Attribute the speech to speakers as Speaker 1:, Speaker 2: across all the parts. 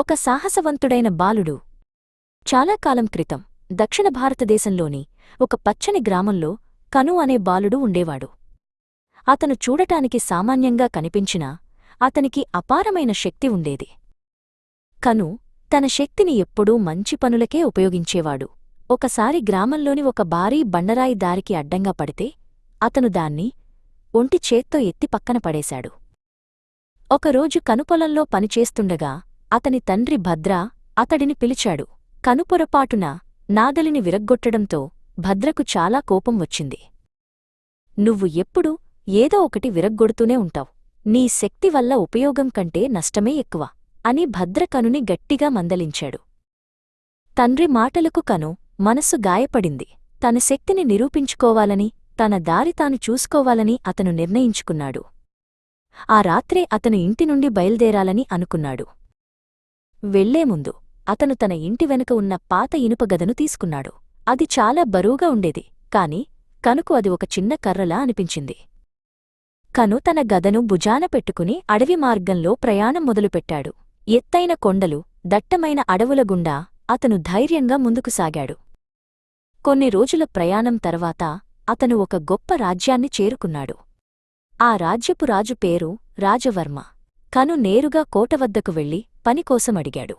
Speaker 1: ఒక సాహసవంతుడైన బాలుడు. చాలా కాలం క్రితం దక్షిణ భారతదేశంలోని ఒక పచ్చని గ్రామంలో కను అనే బాలుడు ఉండేవాడు. అతను చూడటానికి సామాన్యంగా కనిపించినా అతనికి అపారమైన శక్తి ఉండేది. కను తన శక్తిని ఎప్పుడూ మంచి పనులకే ఉపయోగించేవాడు. ఒకసారి గ్రామంలోని ఒక భారీ బండరాయి దారికి అడ్డంగా పడితే అతను దాన్ని ఒంటి చేత్తో ఎత్తి పక్కన పడేశాడు. ఒకరోజు కనుపొలంలో పనిచేస్తుండగా అతని తండ్రి భద్ర అతడిని పిలిచాడు. కనుపొరపాటున నాగలిని విరగ్గొట్టడంతో భద్రకు చాలా కోపం వచ్చింది. నువ్వు ఎప్పుడూ ఏదో ఒకటి విరగ్గొడుతూనే ఉంటావు. నీ శక్తి వల్ల ఉపయోగం కంటే నష్టమే ఎక్కువ అని భద్ర కనుని గట్టిగా మందలించాడు. తండ్రి మాటలకు కను మనస్సు గాయపడింది. తన శక్తిని నిరూపించుకోవాలని, తన దారి తాను చూసుకోవాలని అతను నిర్ణయించుకున్నాడు. ఆ రాత్రే అతను ఇంటి నుండి బయల్దేరాలని అనుకున్నాడు. వెళ్లే ముందు అతను తన ఇంటి వెనుక ఉన్న పాత ఇనుప గదను తీసుకున్నాడు. అది చాలా బరువుగా ఉండేది, కాని కనుకు అది ఒక చిన్న కర్రలా అనిపించింది. కను తన గదను భుజాన పెట్టుకుని అడవి మార్గంలో ప్రయాణం మొదలుపెట్టాడు. ఎత్తైన కొండలు, దట్టమైన అడవుల గుండా అతను ధైర్యంగా ముందుకు సాగాడు. కొన్ని రోజుల ప్రయాణం తర్వాత అతను ఒక గొప్ప రాజ్యాన్ని చేరుకున్నాడు. ఆ రాజ్యపు రాజు పేరు రాజవర్మ. కను నేరుగా కోటవద్దకు వెళ్లి పనికోసం అడిగాడు.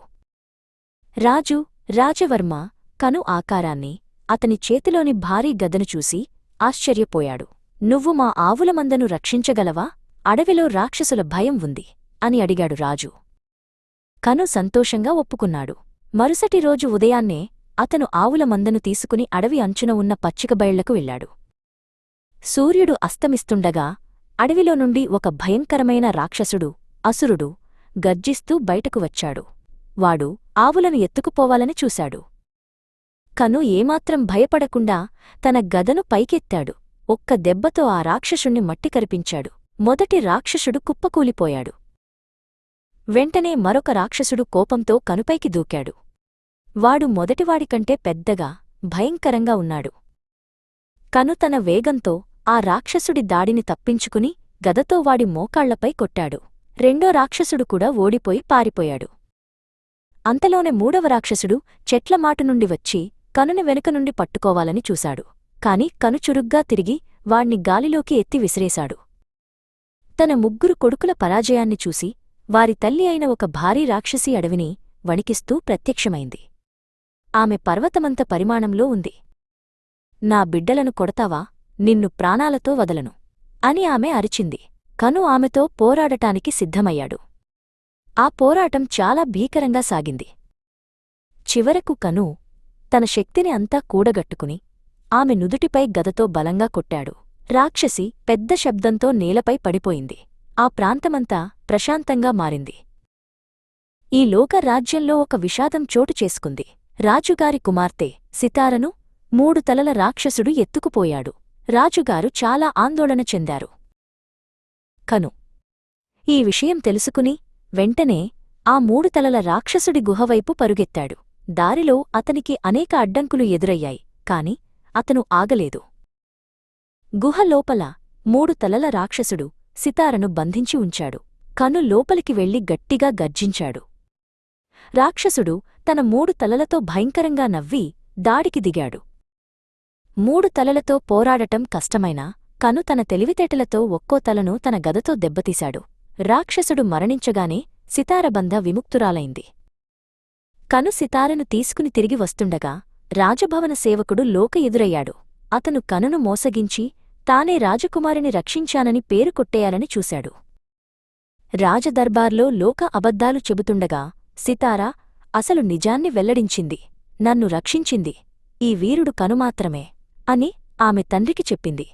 Speaker 1: రాజు రాజవర్మ కను ఆకారాన్ని, అతని చేతిలోని భారీ గదను చూసి ఆశ్చర్యపోయాడు. నువ్వు మా ఆవుల మందను రక్షించగలవా? అడవిలో రాక్షసుల భయం ఉంది అని అడిగాడు రాజు. కను సంతోషంగా ఒప్పుకున్నాడు. మరుసటి రోజు ఉదయాన్నే అతను ఆవుల మందను తీసుకుని అడవి అంచున ఉన్న పచ్చికబయళ్లకు వెళ్లాడు. సూర్యుడు అస్తమిస్తుండగా అడవిలో నుండి ఒక భయంకరమైన రాక్షసుడు, అసురుడు, గర్జిస్తూ బయటకు వచ్చాడు. వాడు ఆవులను ఎత్తుకుపోవాలని చూశాడు. కను ఏమాత్రం భయపడకుండా తన గదను పైకెత్తాడు. ఒక్క దెబ్బతో ఆ రాక్షసుణ్ణి మట్టి కరిపించాడు. మొదటి రాక్షసుడు కుప్పకూలిపోయాడు. వెంటనే మరొక రాక్షసుడు కోపంతో కనుపైకి దూకాడు. వాడు మొదటివాడికంటే పెద్దగా, భయంకరంగా ఉన్నాడు. కను తన వేగంతో ఆ రాక్షసుడి దాడిని తప్పించుకుని గదతో వాడి మోకాళ్లపై కొట్టాడు. రెండో రాక్షసుడు కూడా ఓడిపోయి పారిపోయాడు. అంతలోనే మూడవ రాక్షసుడు చెట్లమాటు నుండి వచ్చి కనుని వెనుక నుండి పట్టుకోవాలని చూశాడు. కాని కను చురుగ్గా తిరిగి వాణ్ణి గాలిలోకి ఎత్తి విసిరేశాడు. తన ముగ్గురు కొడుకుల పరాజయాన్ని చూసి వారి తల్లి అయిన ఒక భారీ రాక్షసి అడవిని వణికిస్తూ ప్రత్యక్షమైంది. ఆమె పర్వతమంత పరిమాణంలో ఉంది. నా బిడ్డలను కొడతావా? నిన్ను ప్రాణాలతో వదలను అని ఆమె అరిచింది. కను ఆమెతో పోరాడటానికి సిద్ధమయ్యాడు. ఆ పోరాటం చాలా భీకరంగా సాగింది. చివరకు కను తన శక్తిని అంతా కూడగట్టుకుని ఆమె నుదుటిపై గదతో బలంగా కొట్టాడు. రాక్షసి పెద్ద శబ్దంతో నేలపై పడిపోయింది. ఆ ప్రాంతమంతా ప్రశాంతంగా మారింది. ఈ లోక రాజ్యంలో ఒక విషాదం చోటు చేసుకుంది. రాజుగారి కుమార్తె సితారను 3 తలల రాక్షసుడు ఎత్తుకుపోయాడు. రాజుగారు చాలా ఆందోళన చెందారు. కను ఈ విషయం తెలుసుకుని వెంటనే ఆ 3 తలల రాక్షసుడి గుహవైపు పరుగెత్తాడు. దారిలో అతనికి అనేక అడ్డంకులు ఎదురయ్యాయి, కాని అతను ఆగలేదు. గుహ లోపల 3 తలల రాక్షసుడు సితారను బంధించి ఉంచాడు. కను లోపలికి వెళ్లి గట్టిగా గర్జించాడు. రాక్షసుడు తన 3 తలలతో భయంకరంగా నవ్వి దాడికి దిగాడు. 3 తలలతో పోరాడటం కష్టమైనా కను తన తెలివితేటలతో ఒక్కో తలను తన గదతో దెబ్బతీశాడు. రాక్షసుడు మరణించగానే సితారబంధ విముక్తురాలైంది. కను సితారను తీసుకుని తిరిగి వస్తుండగా రాజభవన సేవకుడు లోక ఎదురయ్యాడు. అతను కనును మోసగించి తానే రాజకుమారిని రక్షించానని పేరు కొట్టేయాలని చూశాడు. రాజదర్బార్లో లోక అబద్ధాలు చెబుతుండగా సితార అసలు నిజాన్ని వెల్లడించింది. నన్ను రక్షించింది ఈ వీరుడు కనుమాత్రమే అని ఆమె తండ్రికి చెప్పింది.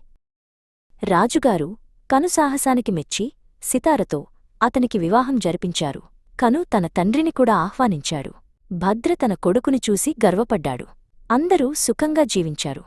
Speaker 1: రాజుగారు కను సాహసానికి మెచ్చి సితారతో అతనికి వివాహం జరిపించారు. కను తన తండ్రిని కూడా ఆహ్వానించాడు. భద్ర తన కొడుకుని చూసి గర్వపడ్డాడు. అందరూ సుఖంగా జీవించారు.